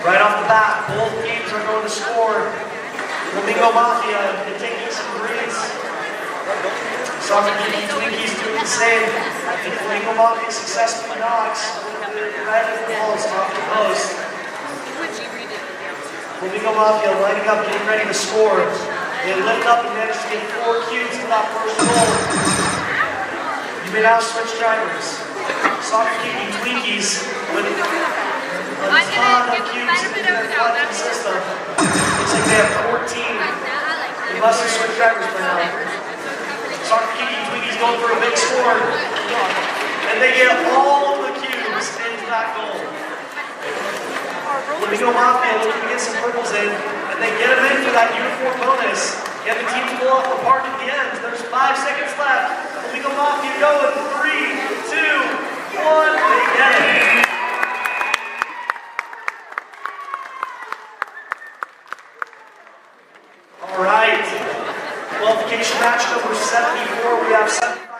Right off the bat, both teams are going to score. Flamingo Mafia is taking some breeze. Soccer Kitty Twinkies doing the same. And Flamingo Mafia successfully knocks the red balls off the post. Flamingo Mafia lining up, getting ready to score. They lift up and manage to get 4 cubes to that first goal. You may now switch drivers. Soccer Kitty Twinkies with a ton of cubes in their collecting system. Looks like they have 14. They must have switched drivers by now. Soccer Kitty Twinkies going for a big score. And they get all of the cubes into that goal. Flamingo Mafia looking to get some purples in, and they get them in for that uniform bonus. Get the team to blow up the park at the end. There's 5 seconds left. Flamingo Mafia going. 3, 2, 1. They get it. All right. Qualification match number 74. We have 7.